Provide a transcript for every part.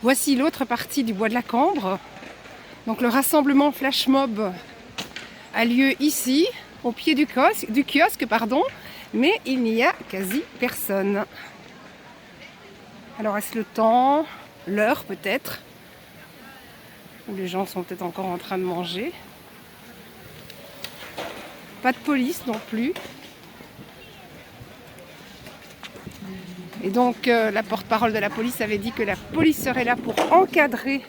Voici l'autre partie du bois de la Cambre. Donc le rassemblement flash mob a lieu ici, au pied du kiosque, mais il n'y a quasi personne. Alors est-ce le temps, l'heure peut-être, où les gens sont peut-être encore en train de manger. Pas de police non plus. Et donc la porte-parole de la police avait dit que la police serait là pour encadrer,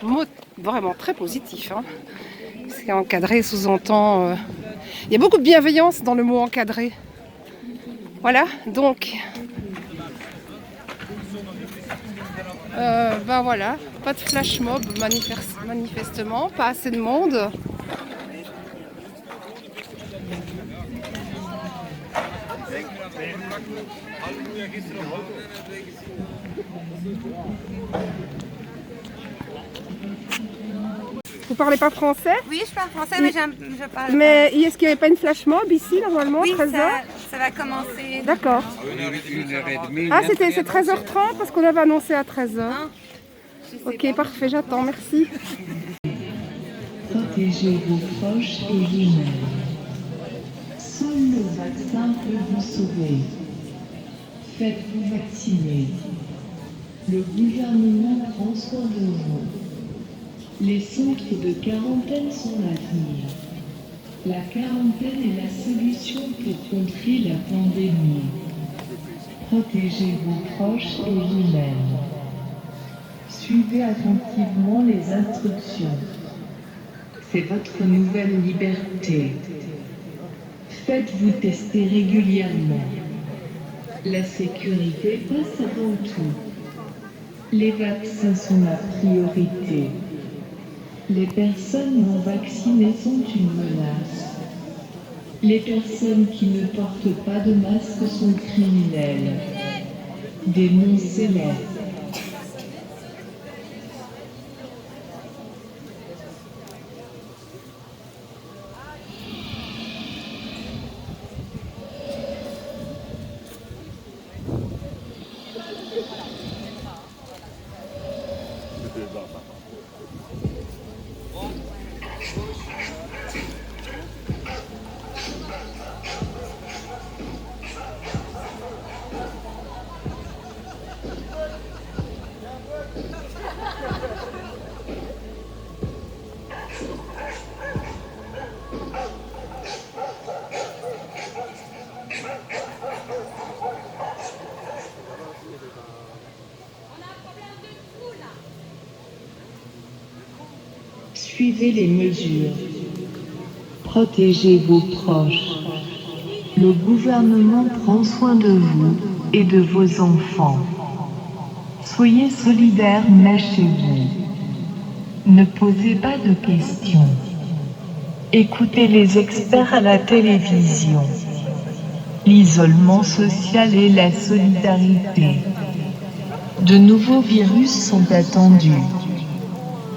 mot vraiment très positif. Hein. Parce qu'encadrer sous-entend... Il y a beaucoup de bienveillance dans le mot encadrer. Voilà, donc... ben voilà, pas de flash mob manifestement, pas assez de monde. Vous parlez pas français? Oui, je parle français, mais je parle. Mais est-ce qu'il n'y avait pas une flash mob ici normalement, oui, 13h? Ça va commencer. D'accord. Ah, c'est 13h30 parce qu'on avait annoncé à 13h. Ok, parfait, j'attends, merci. Protégez vos proches et vous-même. Seul le vaccin peut vous sauver. Faites-vous vacciner. Le gouvernement prend soin de vous. Les centres de quarantaine sont l'avenir. La quarantaine est la solution pour contrer la pandémie. Protégez vos proches et vous-même. Suivez attentivement les instructions. C'est votre nouvelle liberté. Faites-vous tester régulièrement. La sécurité passe avant tout. Les vaccins sont la priorité. Les personnes non vaccinées sont une menace. Les personnes qui ne portent pas de masque sont criminelles. Dénoncez-les. Suivez les mesures. Protégez vos proches. Le gouvernement prend soin de vous et de vos enfants. Soyez solidaires, mais chez vous. Ne posez pas de questions. Écoutez les experts à la télévision. L'isolement social et la solidarité. De nouveaux virus sont attendus.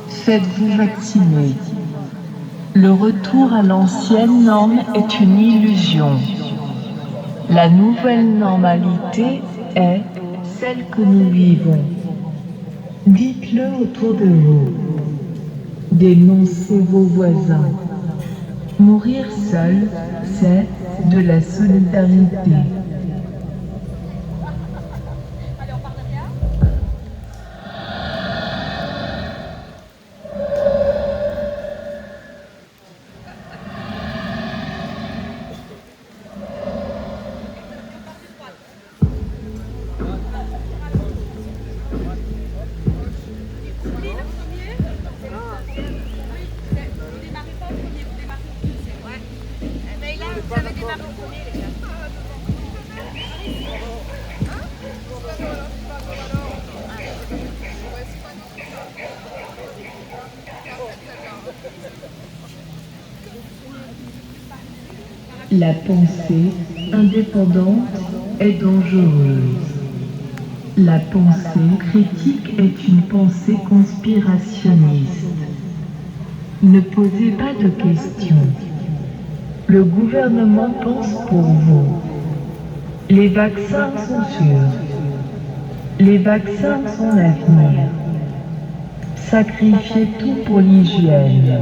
Faites-vous vacciner. Le retour à l'ancienne norme est une illusion. La nouvelle normalité est celle que nous vivons. Dites-le autour de vous. Dénoncez vos voisins. Mourir seul, c'est de la solidarité. La pensée indépendante est dangereuse. La pensée critique est une pensée conspirationniste. Ne posez pas de questions. Le gouvernement pense pour vous. Les vaccins sont sûrs. Les vaccins sont l'avenir. sacrifier tout pour l'hygiène.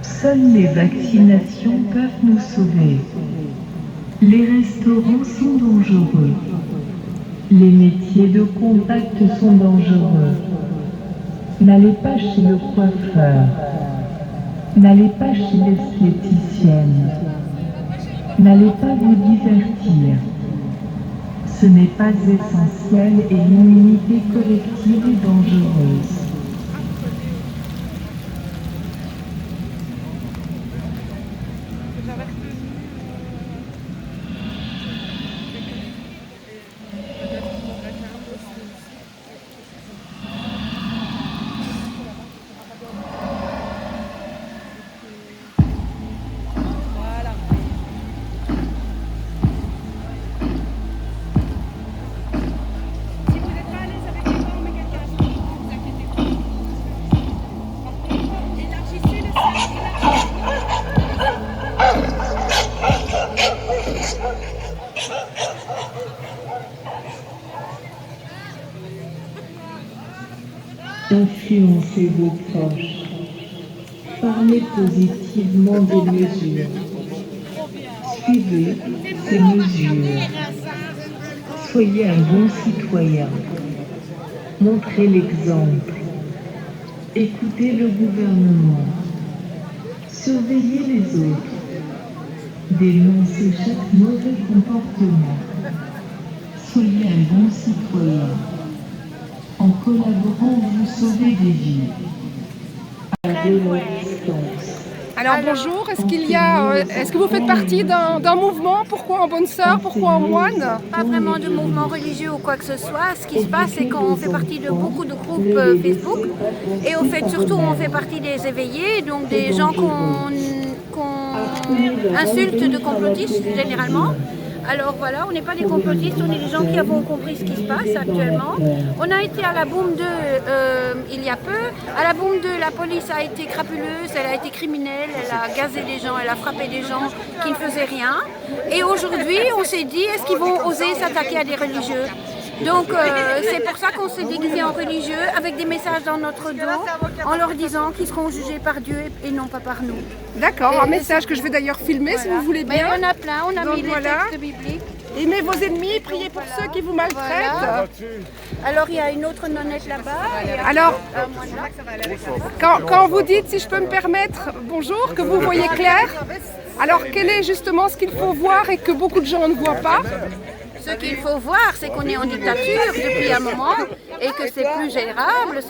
Seules les vaccinations peuvent nous sauver. Les restaurants sont dangereux. Les métiers de contact sont dangereux. N'allez pas chez le coiffeur. N'allez pas chez l'esthéticienne. N'allez pas vous divertir. Ce n'est pas essentiel et l'immunité collective est dangereuse. Influencez vos proches. Parlez positivement des mesures. Suivez ces mesures. Soyez un bon citoyen. Montrez l'exemple. Écoutez le gouvernement. Surveillez les autres. Dénoncez chaque mauvais comportement. Soyez un bon citoyen. En collaborant, vous sauvez des vies. Gardez la distance. Alors bonjour, est-ce que vous faites partie d'un mouvement? Pourquoi en bonne sœur? Pourquoi en moine? Pas vraiment de mouvement religieux ou quoi que ce soit. Ce qui se passe, c'est qu'on fait partie de beaucoup de groupes Facebook. Et au fait, surtout, on fait partie des éveillés, donc des gens qu'on insulte de complotistes généralement. Alors voilà, on n'est pas des complotistes, on est des gens qui avons compris ce qui se passe actuellement. On a été à la Boom 2 il y a peu. À la Boom 2, la police a été crapuleuse, elle a été criminelle, elle a gazé des gens, elle a frappé des gens qui ne faisaient rien. Et aujourd'hui, on s'est dit, est-ce qu'ils vont oser s'attaquer à des religieux? Donc c'est pour ça qu'on s'est déguisé en religieux avec des messages dans notre dos en leur disant qu'ils seront jugés par Dieu et non pas par nous. D'accord, un message que je vais d'ailleurs filmer si vous voulez bien. Il y en a plein, on a Donc, mis voilà. les textes bibliques. Aimez vos ennemis, priez pour ceux qui vous maltraitent. Voilà. Alors il y a une autre nonnette là-bas. Alors, quand vous dites, si je peux me permettre, bonjour, que vous voyez clair, alors quel est justement ce qu'il faut voir et que beaucoup de gens ne voient pas? Ce qu'il faut voir, c'est qu'on est en dictature depuis un moment et que c'est plus gérable,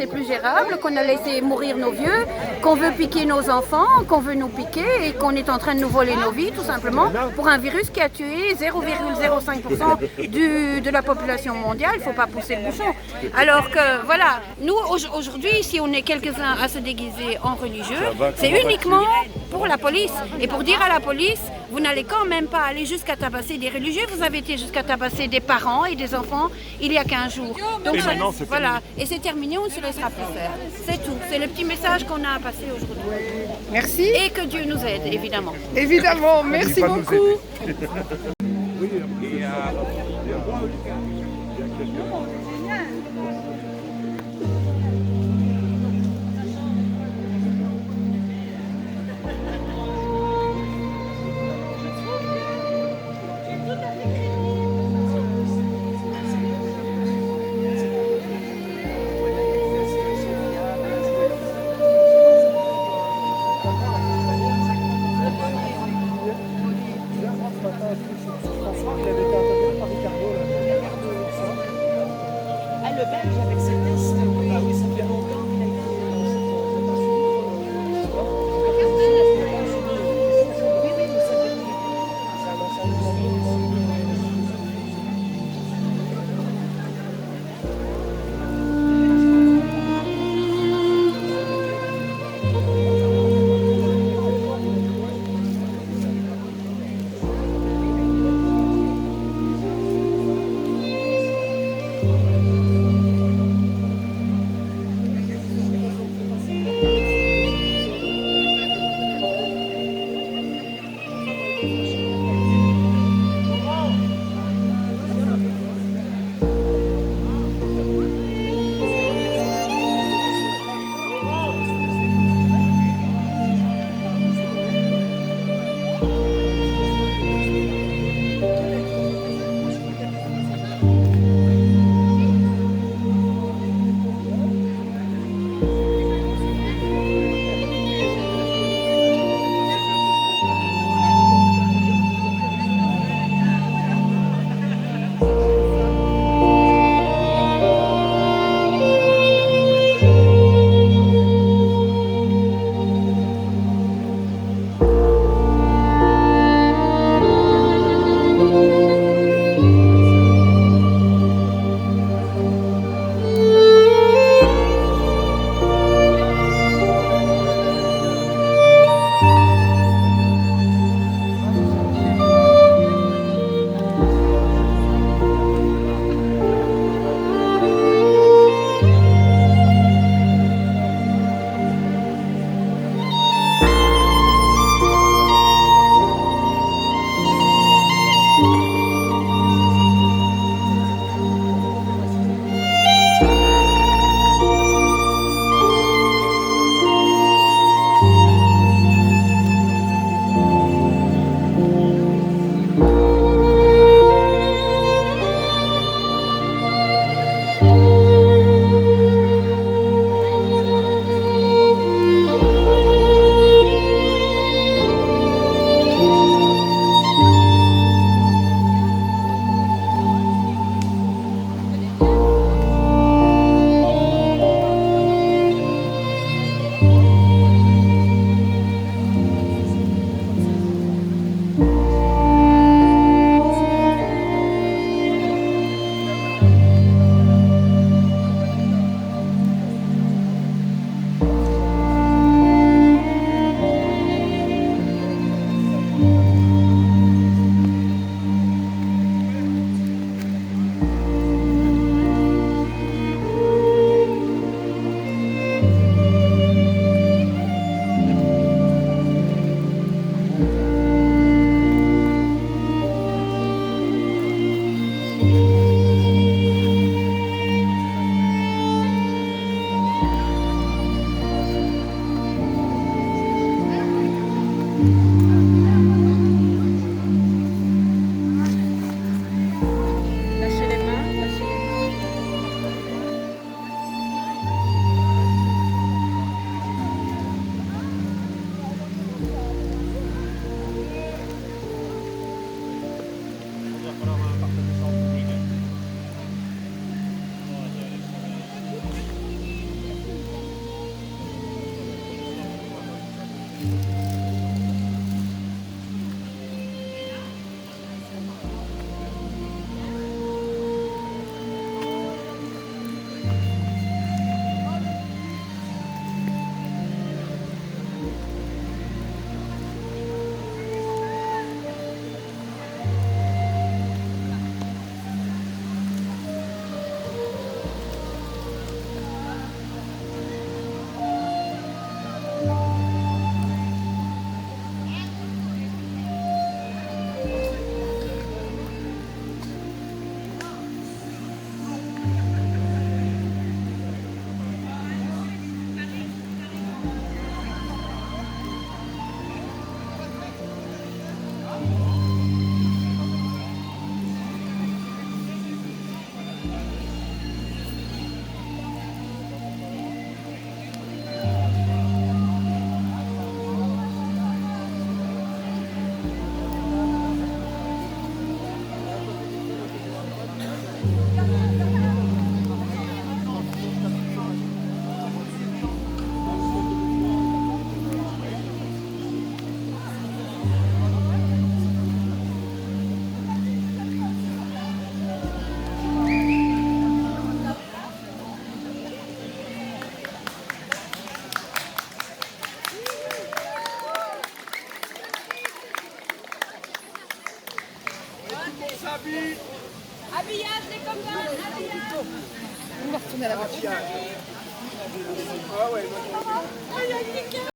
qu'on a laissé mourir nos vieux, qu'on veut piquer nos enfants, qu'on veut nous piquer et qu'on est en train de nous voler nos vies tout simplement pour un virus qui a tué 0,05% de la population mondiale. Il ne faut pas pousser le bouchon. Alors que voilà, nous aujourd'hui, si on est quelques-uns à se déguiser en religieux, c'est uniquement pour la police et pour dire à la police, vous n'allez quand même pas aller jusqu'à tabasser des religieux, vous avez été jusqu'à tabasser des parents et des enfants il y a 15 jours. Donc voilà, et c'est terminé, on ne se laissera plus faire. C'est tout, c'est le petit message qu'on a à passer aujourd'hui. Merci. Et que Dieu nous aide, évidemment. Évidemment, merci beaucoup. Le belge avec ses tests, ah oui, ça fait longtemps qu'il a été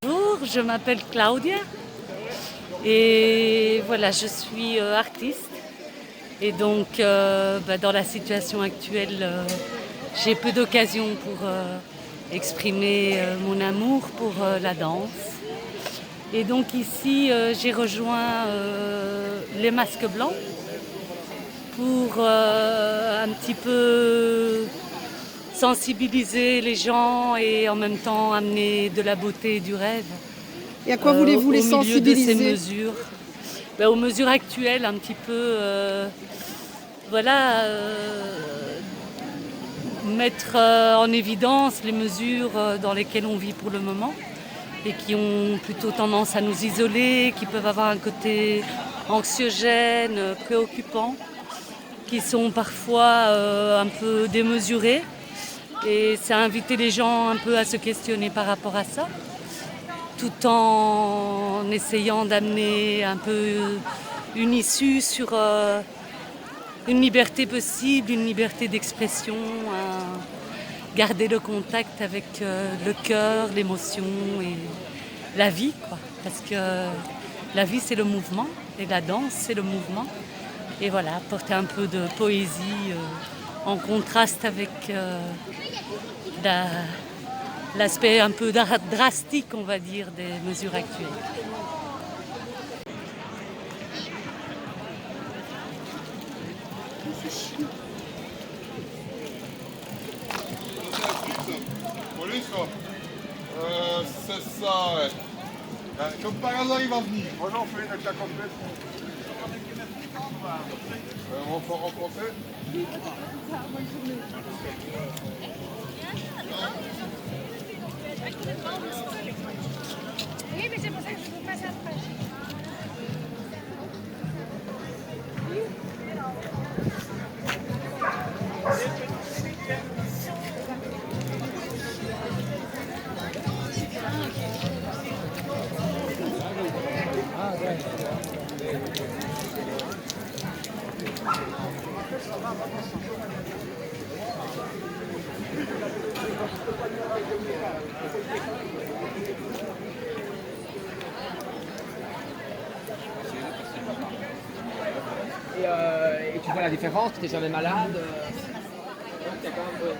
Bonjour, je m'appelle Claudia et voilà, je suis artiste. Et donc, dans la situation actuelle, j'ai peu d'occasions pour exprimer mon amour pour la danse. Et donc ici, j'ai rejoint les Masques Blancs pour un petit peu sensibiliser les gens et en même temps amener de la beauté et du rêve. Et à quoi voulez-vous les sensibiliser? Au milieu de ces mesures, aux mesures actuelles, un petit peu, mettre en évidence les mesures dans lesquelles on vit pour le moment et qui ont plutôt tendance à nous isoler, qui peuvent avoir un côté anxiogène, préoccupant, qui sont parfois un peu démesurés. Et ça a invité les gens un peu à se questionner par rapport à ça, tout en essayant d'amener un peu une issue sur une liberté possible, une liberté d'expression, garder le contact avec le cœur, l'émotion et la vie, quoi. Parce que la vie, c'est le mouvement et la danse, c'est le mouvement. Et voilà, apporter un peu de poésie en contraste avec l'aspect un peu drastique, on va dire, des mesures actuelles. C'est ça, ouais. Comme par hasard, il va venir. Moi, j'en fais une avec la complète. On va rencontrer. Oui, mais c'est pour ça que je vous passe après. Et tu vois la différence, tu n'es jamais malade. T'as quand même,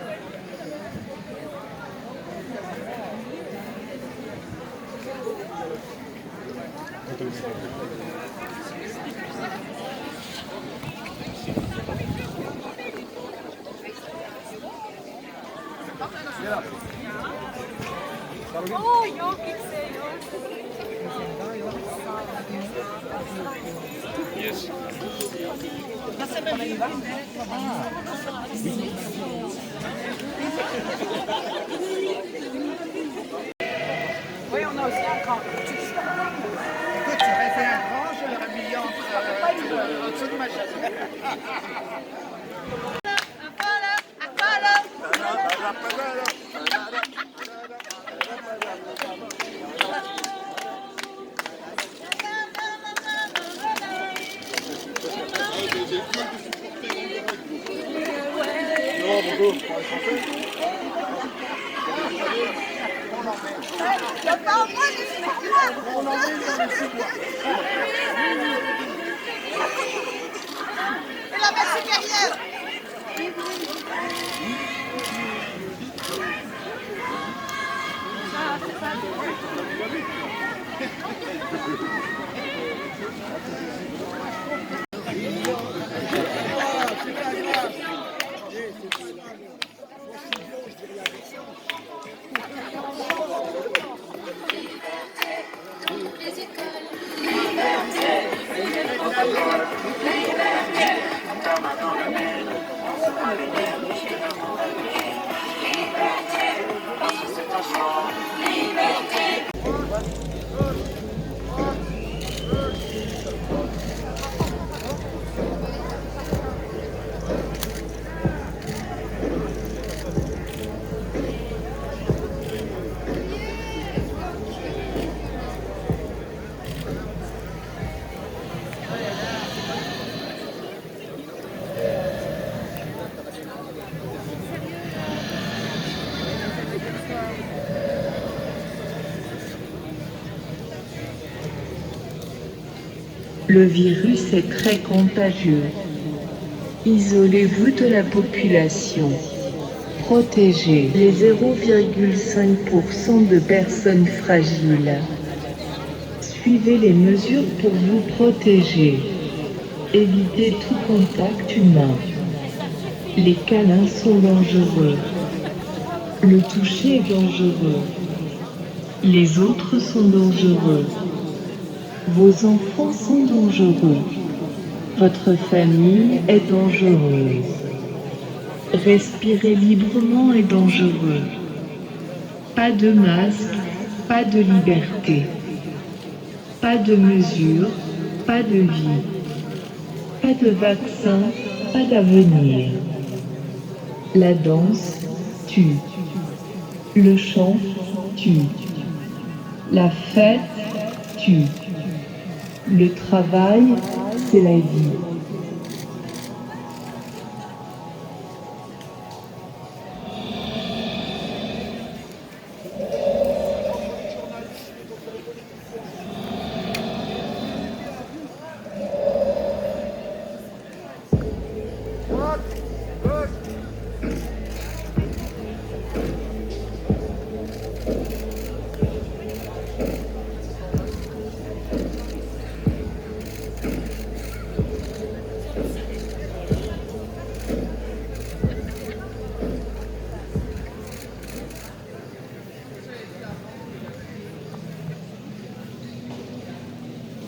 Oui, on a aussi un grand. Écoute, j'aurais fait un grand, je l'aurais mis en dessous de ma chaise. Et la main supérieure. Le virus est très contagieux. Isolez-vous de la population. Protégez les 0,5% de personnes fragiles. Suivez les mesures pour vous protéger. Évitez tout contact humain. Les câlins sont dangereux. Le toucher est dangereux. Les autres sont dangereux. Vos enfants sont dangereux. Votre famille est dangereuse. Respirer librement est dangereux. Pas de masque, pas de liberté. Pas de mesures, pas de vie. Pas de vaccin, pas d'avenir. La danse tue. Le chant tue. La fête tue. Le travail, c'est la vie.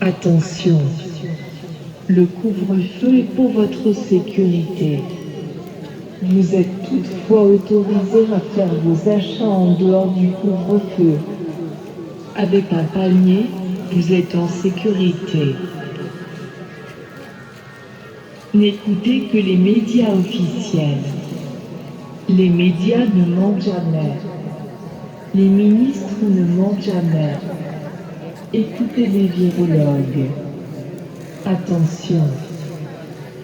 Attention, le couvre-feu est pour votre sécurité. Vous êtes toutefois autorisé à faire vos achats en dehors du couvre-feu. Avec un panier, vous êtes en sécurité. N'écoutez que les médias officiels. Les médias ne mentent jamais. Les ministres ne mentent jamais. Écoutez les virologues. Attention,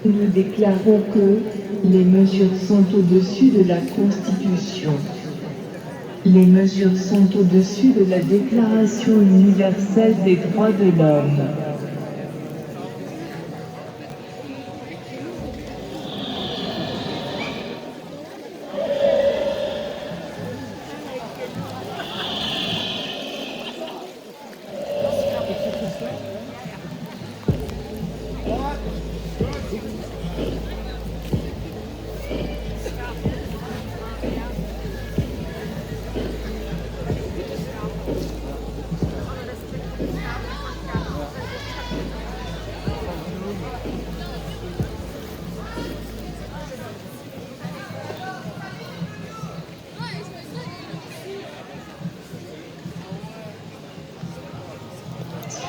nous déclarons que les mesures sont au-dessus de la Constitution. Les mesures sont au-dessus de la Déclaration universelle des droits de l'homme.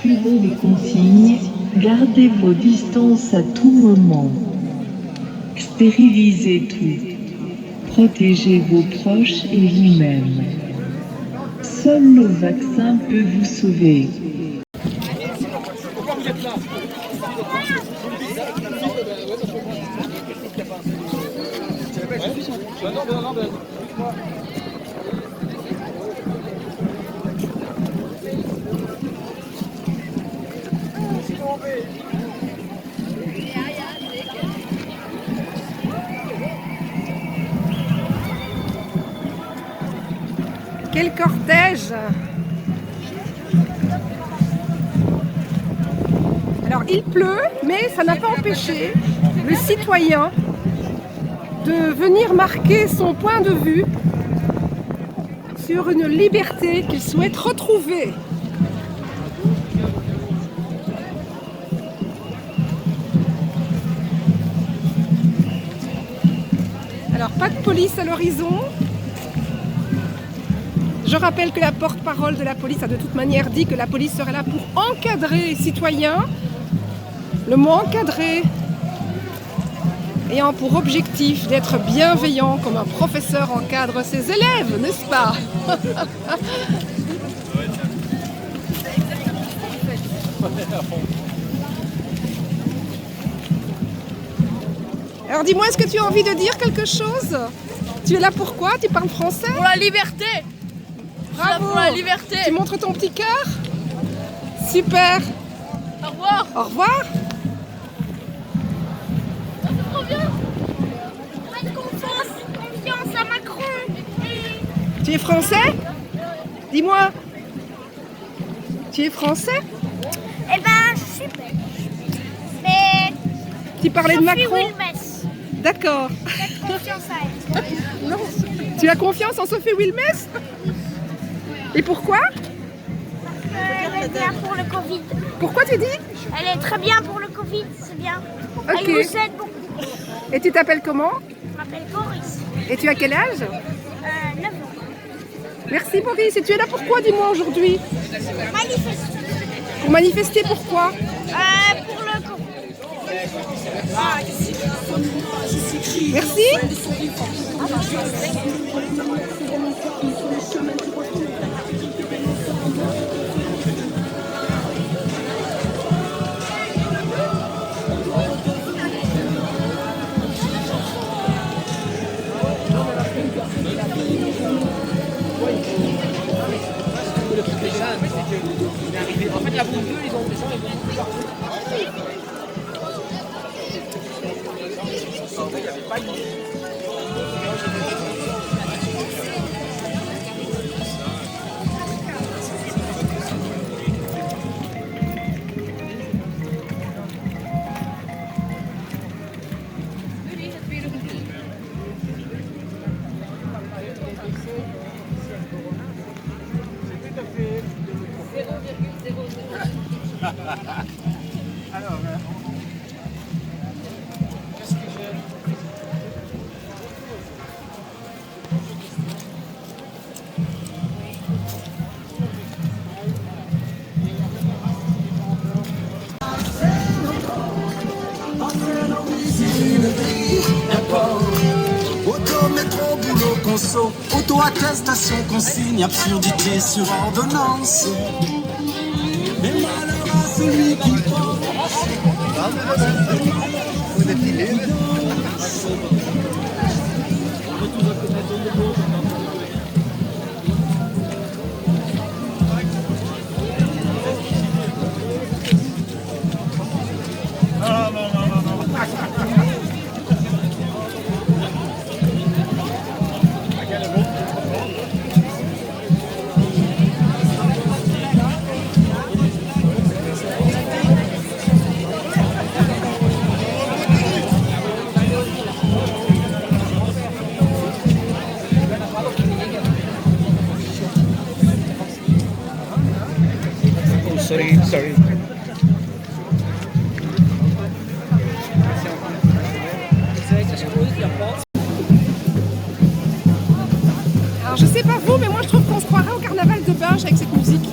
Suivez les consignes, gardez vos distances à tout moment. Stérilisez tout. Protégez vos proches et vous-même. Seul le vaccin peut vous sauver. Quel cortège! Alors il pleut, mais ça n'a pas empêché le citoyen de venir marquer son point de vue sur une liberté qu'il souhaite retrouver. Alors pas de police à l'horizon. Je rappelle que la porte-parole de la police a de toute manière dit que la police serait là pour encadrer les citoyens. Le mot encadrer ayant pour objectif d'être bienveillant comme un professeur encadre ses élèves, n'est-ce pas? Alors dis-moi, est-ce que tu as envie de dire quelque chose? Tu es là pourquoi? Tu parles français? Pour la liberté. Bravo. Pour la liberté. Tu montres ton petit cœur? Super. Au revoir. Au revoir. Faites confiance à Macron. Tu es français? Dis-moi. Tu es français? Eh ben, je suis belge. Mais Tu parlais de Macron? Wilmès. D'accord. Faites confiance à elle. Non. Tu as confiance en Sophie Wilmès? Et pourquoi? Elle est bien pour le Covid. Pourquoi tu dis? Elle est très bien pour le Covid, c'est bien. Ok. Elle nous aide beaucoup. Et tu t'appelles comment? Je m'appelle Boris. Et tu as quel âge? 9 ans. Merci Boris. Et tu es là pourquoi, dis-moi, aujourd'hui? Manifeste. Pour manifester, pourquoi? Pour le Covid. Merci. Le truc des jeunes, c'est que il est arrivé. En fait, la bombe bleue, les gens, ils vont partout. Il n'y avait pas de Auto, métro, boulot, conso, auto-attestation, consigne, absurdité sur ordonnance. Mais malheur à celui qui pense. Sorry. Alors je sais pas vous, mais moi je trouve qu'on se croirait au carnaval de Binge avec cette musique.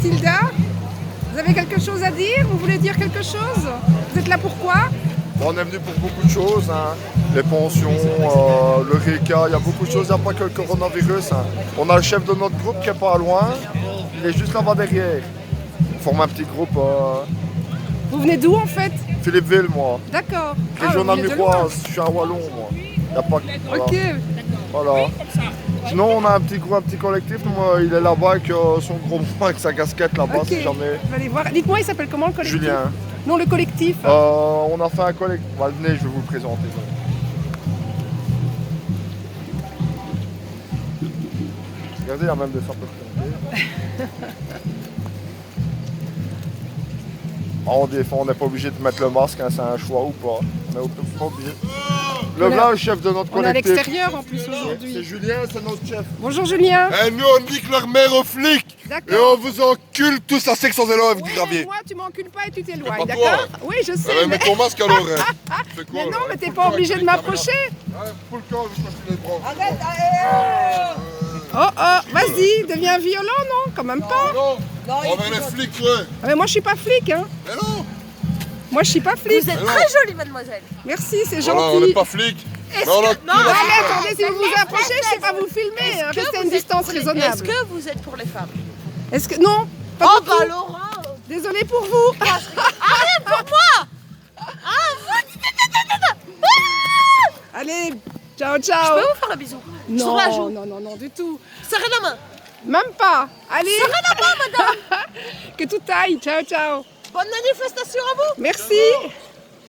Mathilda, vous avez quelque chose à dire? Vous voulez dire quelque chose? Vous êtes là pourquoi? On est venu pour beaucoup de choses, hein. Les pensions, le RECA, il y a beaucoup de choses, il n'y a pas que le coronavirus. Hein. On a le chef de notre groupe qui est pas loin, il est juste là-bas derrière. On forme un petit groupe. Vous venez d'où en fait? Philippeville, moi. D'accord. Région vous venez de namuroise, je suis un wallon, moi. Y a pas... loin. Ok. Voilà. Sinon, on a un petit collectif, moi, il est là-bas avec son gros bras, avec sa casquette là-bas, Ok. si jamais. On va aller voir. Dites-moi, il s'appelle comment le collectif? Julien. Non, le collectif. On a fait un collectif. Bah, venez, je vais vous le présenter. Regardez, il y a même des sapeurs-pompiers. On défend, on n'est pas obligé de mettre le masque, hein, c'est un choix ou pas. On n'est pas obligé. Le blanc, le chef de notre On est à collectif. l'extérieur en plus aujourd'hui. C'est Julien, c'est notre chef. Bonjour Julien. Et nous, on nique leur mère aux flics. Et D'accord. on vous encule tous à sec sans élève, Oui, gravier. mais moi, tu m'encules pas et tu t'éloignes, Pas d'accord? toi. Oui, je sais. Ah ouais, mets ton masque alors. Hein. Fais quoi, Mais non, là, mais t'es Full pas camp obligé avec de les m'approcher. caméras. Ouais, full camp, je passe les bras. Oh, oh, vas-y, deviens violent, non? Quand même pas. Non, on va les flics, ouais. Ah, mais moi, je suis pas flic, hein. Mais non. Moi, je suis pas flic. Vous êtes très jolie, mademoiselle. Merci, c'est Voilà, on gentil. n'est pas flics. Mais on a Non, mais attendez, si vous vous approchez, je sais pas vous filmer. hein. Restez à une distance Est-ce raisonnable. que vous êtes pour les femmes? Est-ce que... Non, pas Oh, du bah tout. Laura Désolée pour vous. Arrête pour moi. Allez, ciao, Je ciao. peux vous faire un bisou? Non, Sur la joue. non, non, non, du tout. Serrez la main. Même pas. Allez. Serrez la main, madame. Que tout aille. Ciao, ciao. Bonne manifestation à vous. Merci.